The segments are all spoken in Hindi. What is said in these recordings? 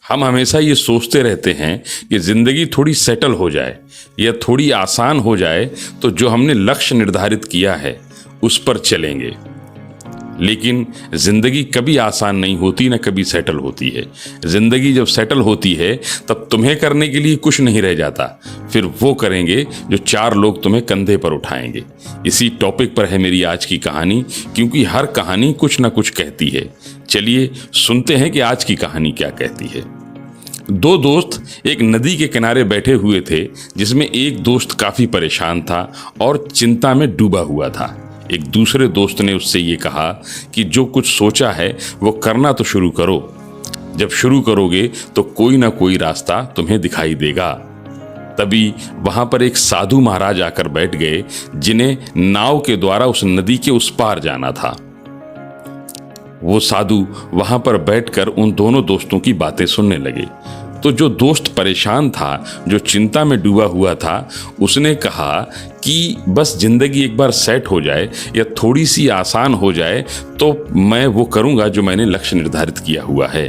हम हमेशा ये सोचते रहते हैं कि ज़िंदगी थोड़ी सेटल हो जाए या थोड़ी आसान हो जाए तो जो हमने लक्ष्य निर्धारित किया है उस पर चलेंगे। लेकिन ज़िंदगी कभी आसान नहीं होती, ना कभी सेटल होती है। ज़िंदगी जब सेटल होती है तब तुम्हें करने के लिए कुछ नहीं रह जाता, फिर वो करेंगे जो 4 लोग तुम्हें कंधे पर उठाएंगे। इसी टॉपिक पर है मेरी आज की कहानी, क्योंकि हर कहानी कुछ ना कुछ कहती है। चलिए सुनते हैं कि आज की कहानी क्या कहती है। 2 दोस्त एक नदी के किनारे बैठे हुए थे, जिसमें एक दोस्त काफ़ी परेशान था और चिंता में डूबा हुआ था। एक दूसरे दोस्त ने उससे ये कहा कि जो कुछ सोचा है वो करना तो शुरू करो। जब शुरू करोगे तो कोई ना कोई रास्ता तुम्हें दिखाई देगा। तभी वहां पर एक साधु महाराज आकर बैठ गए, जिन्हें नाव के द्वारा उस नदी के उस पार जाना था। वो साधु वहां पर बैठकर उन दोनों दोस्तों की बातें सुनने लगे। तो जो दोस्त परेशान था, जो चिंता में डूबा हुआ था, उसने कहा कि बस जिंदगी एक बार सेट हो जाए या थोड़ी सी आसान हो जाए तो मैं वो करूंगा जो मैंने लक्ष्य निर्धारित किया हुआ है।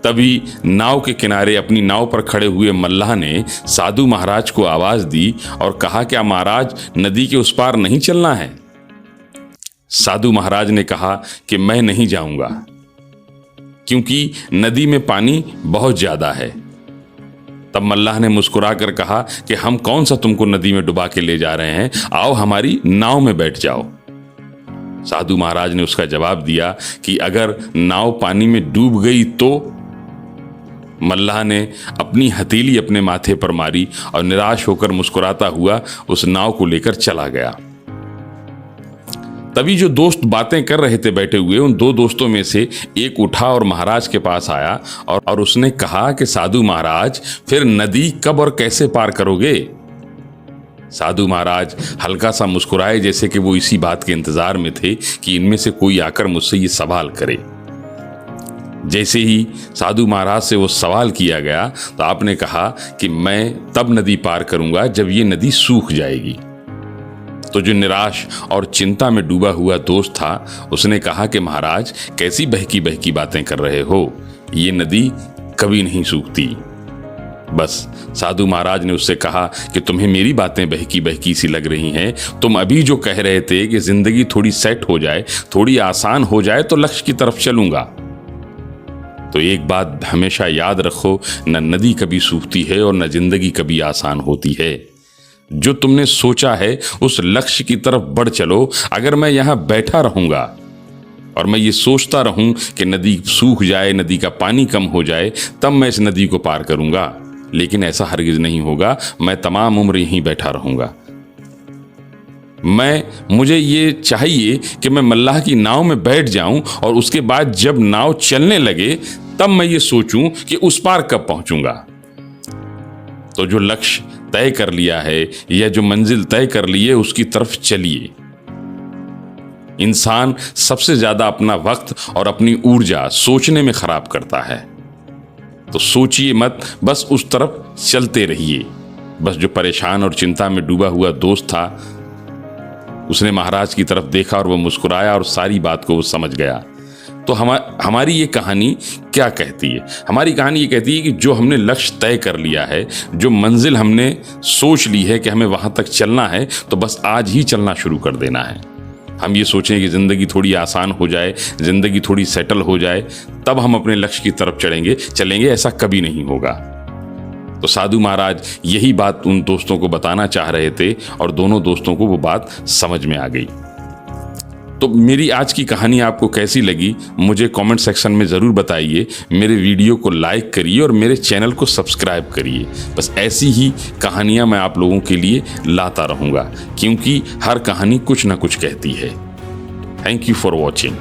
तभी नाव के किनारे अपनी नाव पर खड़े हुए मल्लाह ने साधु महाराज को आवाज दी और कहा, क्या महाराज नदी के उस पार नहीं चलना है? साधु महाराज ने कहा कि मैं नहीं जाऊंगा, क्योंकि नदी में पानी बहुत ज्यादा है। तब मल्लाह ने मुस्कुराकर कहा कि हम कौन सा तुमको नदी में डुबा के ले जा रहे हैं, आओ हमारी नाव में बैठ जाओ। साधु महाराज ने उसका जवाब दिया कि अगर नाव पानी में डूब गई तो? मल्लाह ने अपनी हथेली अपने माथे पर मारी और निराश होकर मुस्कुराता हुआ उस नाव को लेकर चला गया। तभी जो दोस्त बातें कर रहे थे बैठे हुए, उन 2 दोस्तों में से एक उठा और महाराज के पास आया और उसने कहा कि साधु महाराज, फिर नदी कब और कैसे पार करोगे? साधु महाराज हल्का सा मुस्कुराए, जैसे कि वो इसी बात के इंतजार में थे कि इनमें से कोई आकर मुझसे ये सवाल करे। जैसे ही साधु महाराज से वो सवाल किया गया तो आपने कहा कि मैं तब नदी पार करूंगा जब ये नदी सूख जाएगी। तो जो निराश और चिंता में डूबा हुआ दोस्त था, उसने कहा कि महाराज कैसी बहकी बहकी बातें कर रहे हो, ये नदी कभी नहीं सूखती। बस साधु महाराज ने उससे कहा कि तुम्हें मेरी बातें बहकी बहकी सी लग रही हैं। तुम अभी जो कह रहे थे कि जिंदगी थोड़ी सेट हो जाए, थोड़ी आसान हो जाए तो लक्ष्य की तरफ चलूंगा। तो एक बात हमेशा याद रखो, न नदी कभी सूखती है और न जिंदगी कभी आसान होती है। जो तुमने सोचा है उस लक्ष्य की तरफ बढ़ चलो। अगर मैं यहां बैठा रहूंगा और मैं ये सोचता रहूं कि नदी सूख जाए, नदी का पानी कम हो जाए, तब मैं इस नदी को पार करूंगा, लेकिन ऐसा हरगिज नहीं होगा। मैं तमाम उम्र यहीं बैठा रहूंगा। मुझे ये चाहिए कि मैं मल्लाह की नाव में बैठ जाऊं और उसके बाद जब नाव चलने लगे तब मैं ये सोचूं कि उस पार कब पहुंचूंगा। तो जो लक्ष्य तय कर लिया है या जो मंजिल तय कर ली है उसकी तरफ चलिए। इंसान सबसे ज्यादा अपना वक्त और अपनी ऊर्जा सोचने में खराब करता है। तो सोचिए मत, बस उस तरफ चलते रहिए। बस जो परेशान और चिंता में डूबा हुआ दोस्त था, उसने महाराज की तरफ देखा और वो मुस्कुराया और सारी बात को वो समझ गया। तो हमारी ये कहानी क्या कहती है? हमारी कहानी ये कहती है कि जो हमने लक्ष्य तय कर लिया है, जो मंजिल हमने सोच ली है कि हमें वहां तक चलना है, तो बस आज ही चलना शुरू कर देना है। हम ये सोचें कि ज़िंदगी थोड़ी आसान हो जाए, ज़िंदगी थोड़ी सेटल हो जाए, तब हम अपने लक्ष्य की तरफ चलेंगे, ऐसा कभी नहीं होगा। तो साधु महाराज यही बात उन दोस्तों को बताना चाह रहे थे और दोनों दोस्तों को वो बात समझ में आ गई। तो मेरी आज की कहानी आपको कैसी लगी मुझे कमेंट सेक्शन में ज़रूर बताइए। मेरे वीडियो को लाइक करिए और मेरे चैनल को सब्सक्राइब करिए। बस ऐसी ही कहानियाँ मैं आप लोगों के लिए लाता रहूँगा, क्योंकि हर कहानी कुछ ना कुछ कहती है। Thank you for watching.